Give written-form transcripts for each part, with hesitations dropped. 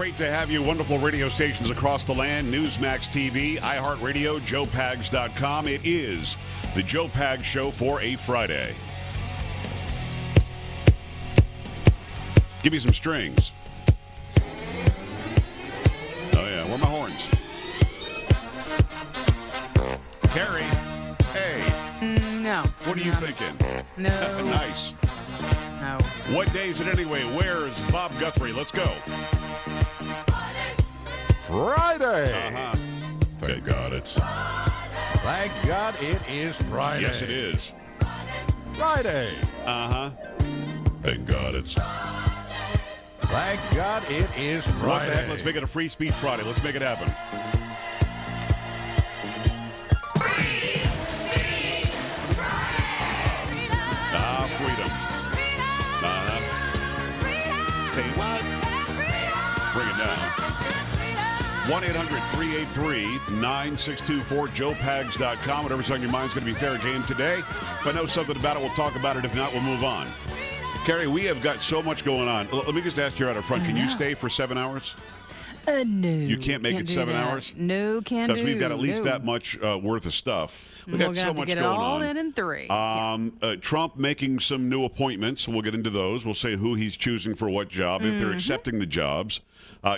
great to have you. Wonderful radio stations across the land. Newsmax TV, iHeartRadio, JoePags.com. It is the Joe Pags Show for a Friday. Give me some strings. Oh, yeah. Where are my horns? Carrie. Hey. No. What are you thinking? No. Nice. No. What day is it anyway? Where's Bob Guthrie? Let's go. Friday. Uh-huh. Thank God it's... Thank God it is Friday. Yes, it is. Friday. Uh-huh. Thank God it's... Thank God it is Friday. What the heck? Let's make it a Free Speech Friday. Let's make it happen. Freedom. Uh-huh. Say what? Bring it down. 1-800-383-9624, joepags.com. Whatever's on your mind is going to be fair game today. If I know something about it, we'll talk about it. If not, we'll move on. Carrie, we have got so much going on. Let me just ask you right up front. Can you stay for 7 hours? No. You can't make it 7 hours? No, can't do. Because we've got at least that much worth of stuff. We've got so much going on. We're going to get it all in 3. Trump making some new appointments. We'll get into those. We'll say who he's choosing for what job, if they're accepting the jobs. I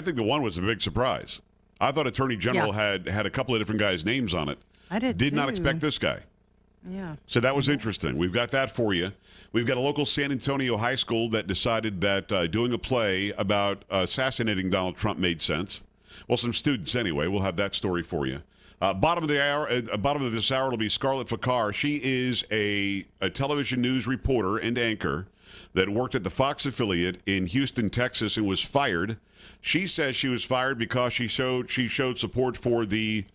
think the one was a big surprise. I thought Attorney General had a couple of different guys' names on it. I did not expect this guy. Yeah. So that was interesting. We've got that for you. We've got a local San Antonio high school that decided that doing a play about assassinating Donald Trump made sense. Well, some students anyway. We'll have that story for you. Bottom of the hour. Bottom of this hour will be Scarlett Fakar. She is a television news reporter and anchor that worked at the Fox affiliate in Houston, Texas, and was fired. She says she was fired because she showed support for the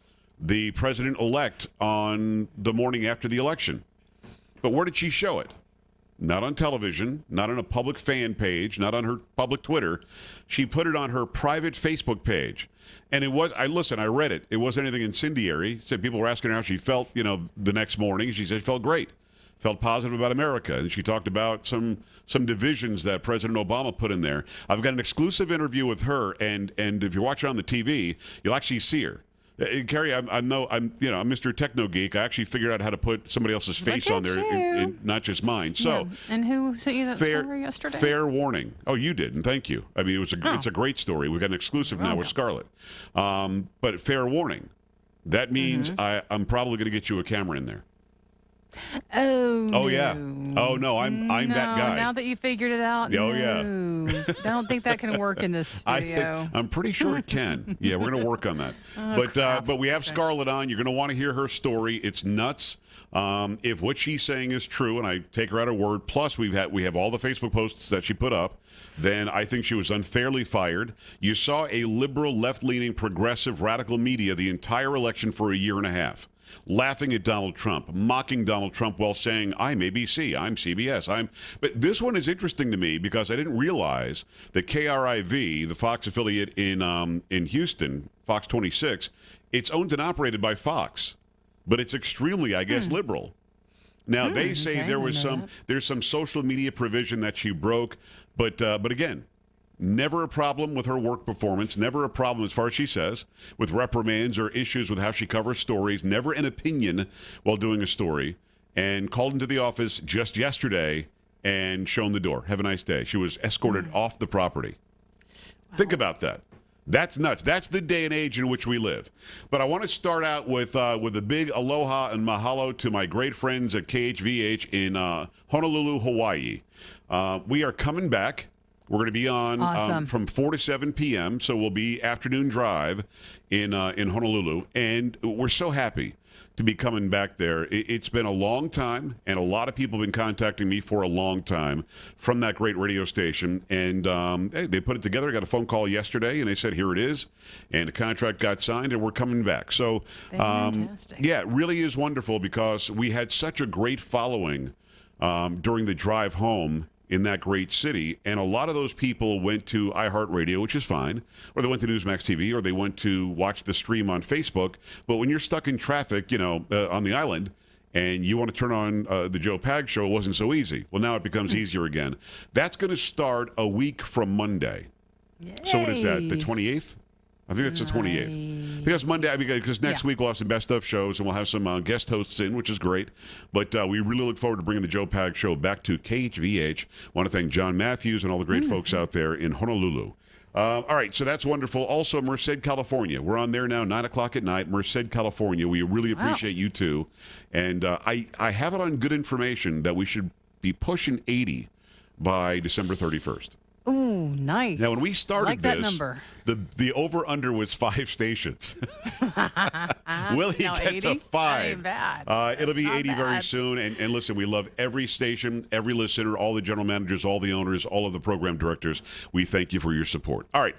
president-elect on the morning after the election. But where did she show it? Not on television, not on a public fan page, not on her public Twitter. She put it on her private Facebook page. And it was, I read it. It wasn't anything incendiary. Said people were asking her how she felt, the next morning. She said she felt great, felt positive about America. And she talked about some divisions that President Obama put in there. I've got an exclusive interview with her, and if you're watching on the TV, you'll actually see her. Carrie, I'm Mr. Techno Geek. I actually figured out how to put somebody else's face on there, not just mine. So, yeah. And who sent you that story yesterday? Fair warning. Oh, you did, and thank you. I mean, it's a great story. We've got an exclusive now with Scarlett. But fair warning. That means I'm probably going to get you a camera in there. Oh yeah. Oh no, I'm that guy. Now that you figured it out. Oh yeah. I don't think that can work in this studio. I'm pretty sure it can. Yeah, we're going to work on that. But we have Scarlett on. You're going to want to hear her story. It's nuts. If what she's saying is true, and I take her at her word, plus we have all the Facebook posts that she put up, then I think she was unfairly fired. You saw a liberal, left-leaning, progressive, radical media the entire election for a year and a half, laughing at Donald Trump, mocking Donald Trump while saying, I'm ABC, I'm CBS, But this one is interesting to me because I didn't realize that KRIV, the Fox affiliate in Houston, Fox 26, it's owned and operated by Fox, but it's extremely, I guess, liberal. Now, they say there's some social media provision that she broke, but again, never a problem with her work performance, never a problem, as far as she says, with reprimands or issues with how she covers stories, never an opinion while doing a story, and called into the office just yesterday and shown the door. Have a nice day. She was escorted off the property. Wow. Think about that. That's nuts. That's the day and age in which we live. But I want to start out with a big aloha and mahalo to my great friends at KHVH in Honolulu, Hawaii. We are coming back. We're going to be on from 4 to 7 p.m., so we'll be afternoon drive in Honolulu, and we're so happy to be coming back there. It's been a long time, and a lot of people have been contacting me for a long time from that great radio station, and they put it together. I got a phone call yesterday, and they said, here it is, and the contract got signed, and we're coming back. So, yeah, it really is wonderful because we had such a great following during the drive home in that great city, and a lot of those people went to iHeartRadio, which is fine, or they went to Newsmax TV, or they went to watch the stream on Facebook. But when you're stuck in traffic, on the island, and you want to turn on the Joe Pags Show, it wasn't so easy. Well, now it becomes easier again. That's going to start a week from Monday. So what is that? The Yay. 28th? I think it's the 28th. Because Monday, because next week we'll have some best of shows and we'll have some guest hosts in, which is great. But we really look forward to bringing the Joe Pag Show back to KHVH. Want to thank John Matthews and all the great folks out there in Honolulu. All right, so that's wonderful. Also, Merced, California. We're on there now, 9 o'clock at night, Merced, California. We really appreciate you, too. And I have it on good information that we should be pushing 80 by December 31st. Ooh, nice. Now, when we started like that this, number. the over-under was 5 stations. Will he Now get 80? to 5? That ain't bad. It'll be Not 80 very bad. soon. And listen, we love every station, every listener, all the general managers, all the owners, all of the program directors. We thank you for your support. All right.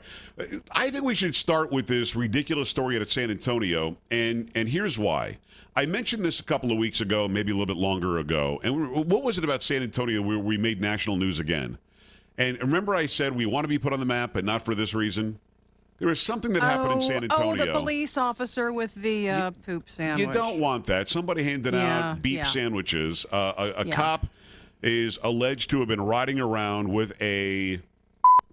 I think we should start with this ridiculous story out of San Antonio. And here's why. I mentioned this a couple of weeks ago, maybe a little bit longer ago. And what was it about San Antonio where we made national news again? And remember I said we want to be put on the map, but not for this reason? There was something that happened in San Antonio. Oh, the police officer with the poop sandwich. You don't want that. Somebody handed out beef sandwiches. A cop is alleged to have been riding around with a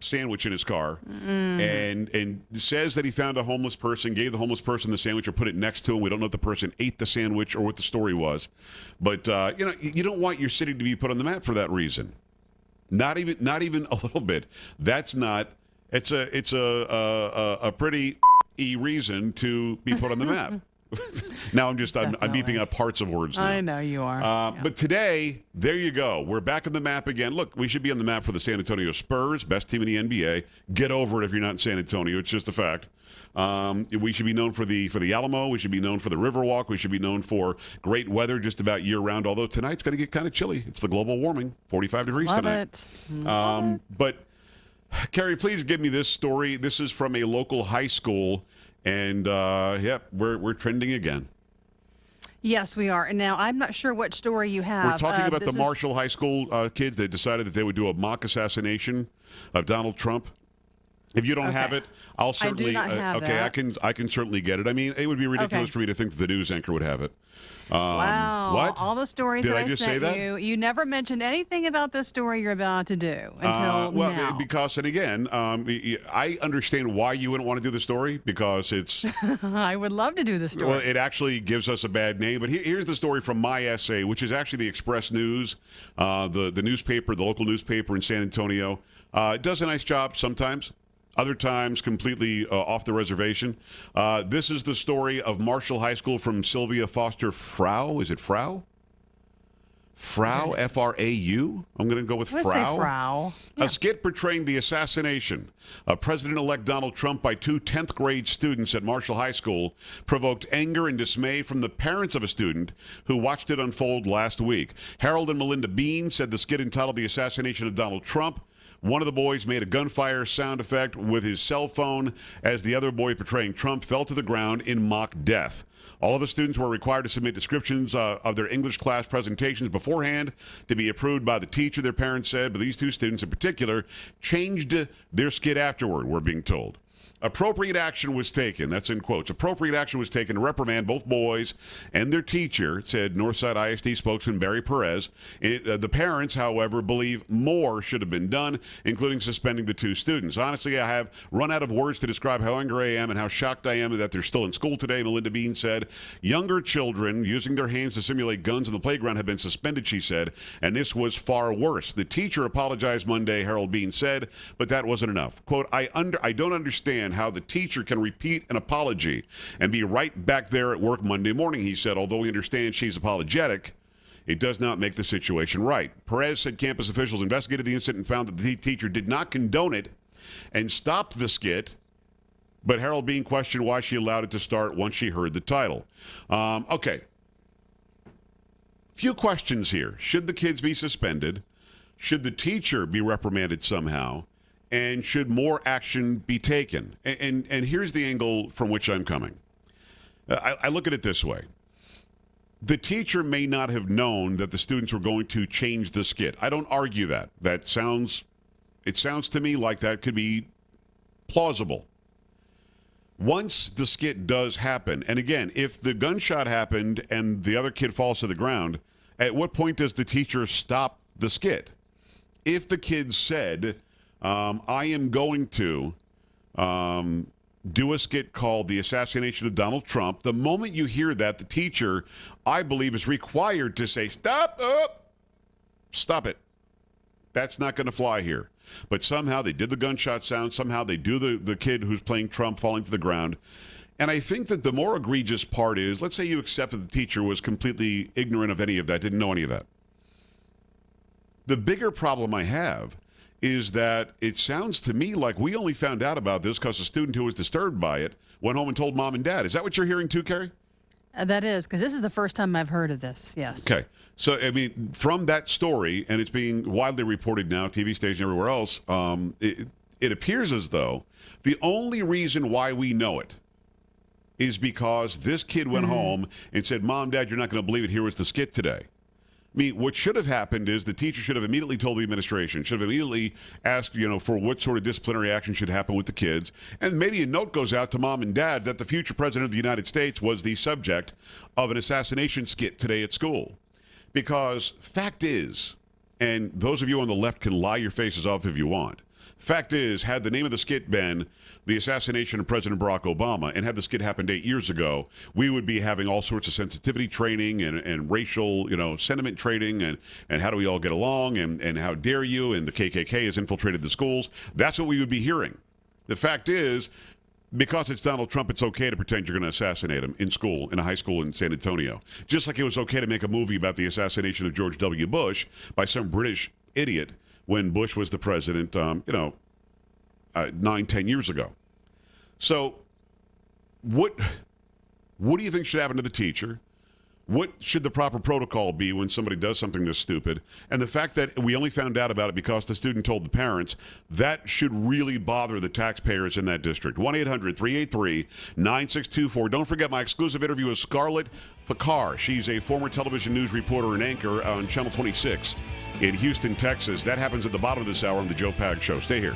sandwich in his car and says that he found a homeless person, gave the homeless person the sandwich or put it next to him. We don't know if the person ate the sandwich or what the story was. But, you don't want your city to be put on the map for that reason. Not even a little bit. That's not. It's a pretty reason to be put on the map. Now I'm beeping out parts of words now. I know you are. But today, there you go. We're back on the map again. Look, we should be on the map for the San Antonio Spurs, best team in the NBA. Get over it if you're not in San Antonio. It's just a fact. We should be known for the Alamo. We should be known for the Riverwalk. We should be known for great weather just about year-round, although tonight's going to get kind of chilly. It's the global warming, 45 degrees Love tonight. It. But, Carrie, please give me this story. This is from a local high school, and, we're trending again. Yes, we are. And now I'm not sure what story you have. We're talking about the Marshall High School kids that decided that they would do a mock assassination of Donald Trump. If you don't have it, I'll certainly. I do not have that. I can certainly get it. I mean, it would be ridiculous for me to think that the news anchor would have it. Wow. What? All the stories Did that I just sent say that? you never mentioned anything about this story you're about to do until now. Because, and again, I understand why you wouldn't want to do the story because it's. I would love to do the story. Well, it actually gives us a bad name. But here's the story from my essay, which is actually the Express News, the newspaper, the local newspaper in San Antonio. It does a nice job sometimes. Other times, completely off the reservation. This is the story of Marshall High School from Sylvia Foster Frau. Is it Frau? Frau, F-R-A-U? I'm going to go with Let's Frau. say Frau. Yeah. A skit portraying the assassination of President-elect Donald Trump by two 10th grade students at Marshall High School provoked anger and dismay from the parents of a student who watched it unfold last week. Harold and Melinda Bean said the skit entitled The Assassination of Donald Trump. One of the boys made a gunfire sound effect with his cell phone as the other boy portraying Trump fell to the ground in mock death. All of the students were required to submit descriptions of their English class presentations beforehand to be approved by the teacher, their parents said, but these two students in particular changed their skit afterward, we're being told. Appropriate action was taken, that's in quotes, appropriate action was taken to reprimand both boys and their teacher, said Northside ISD spokesman Barry Perez. The parents, however, believe more should have been done, including suspending the two students. Honestly, I have run out of words to describe how angry I am and how shocked I am that they're still in school today, Melinda Bean said. Younger children using their hands to simulate guns in the playground have been suspended, she said, and this was far worse. The teacher apologized Monday, Harold Bean said, but that wasn't enough. Quote, I don't understand how the teacher can repeat an apology and be right back there at work Monday morning, he said. Although we understand she's apologetic, it does not make the situation right. Perez said campus officials investigated the incident and found that the teacher did not condone it and stopped the skit, but Harold Bean questioned why she allowed it to start once she heard the title. Okay. Few questions here. Should the kids be suspended? Should the teacher be reprimanded somehow? And should more action be taken? And here's the angle from which I'm coming. I look at it this way. The teacher may not have known that the students were going to change the skit. I don't argue that. It sounds to me like that could be plausible. Once the skit does happen, and again, if the gunshot happened and the other kid falls to the ground, at what point does the teacher stop the skit? If the kid said, I am going to do a skit called The Assassination of Donald Trump. The moment you hear that, the teacher, I believe, is required to say, stop it. That's not going to fly here. But somehow they did the gunshot sound. Somehow they do the kid who's playing Trump falling to the ground. And I think that the more egregious part is, let's say you accept that the teacher was completely ignorant of any of that, didn't know any of that. The bigger problem I have is that it sounds to me like we only found out about this because a student who was disturbed by it went home and told mom and dad. Is that what you're hearing too, Carrie? That is, because this is the first time I've heard of this, yes. Okay. So, I mean, from that story, and it's being widely reported now, TV station, everywhere else, it appears as though the only reason why we know it is because this kid went home and said, Mom, Dad, you're not going to believe it. Here was the skit today. I mean, what should have happened is the teacher should have immediately told the administration, should have immediately asked, for what sort of disciplinary action should happen with the kids. And maybe a note goes out to mom and dad that the future president of the United States was the subject of an assassination skit today at school. Because fact is, and those of you on the left can lie your faces off if you want, fact is, had the name of the skit been The Assassination of President Barack Obama, and had the skit happened 8 years ago, we would be having all sorts of sensitivity training and racial, sentiment training and how do we all get along and how dare you, and the KKK has infiltrated the schools. That's what we would be hearing. The fact is, because it's Donald Trump, it's okay to pretend you're going to assassinate him in school, in a high school in San Antonio. Just like it was okay to make a movie about the assassination of George W. Bush by some British idiot when Bush was the president, 9-10 years ago. So what do you think should happen to the teacher? What should the proper protocol be when somebody does something this stupid? And the fact that we only found out about it because the student told the parents, that should really bother the taxpayers in that district. 1-800-383-9624. Don't forget my exclusive interview with Scarlett Fakar. She's a former television news reporter and anchor on Channel 26 in Houston, Texas. That happens at the bottom of this hour on the Joe Pag Show. Stay here.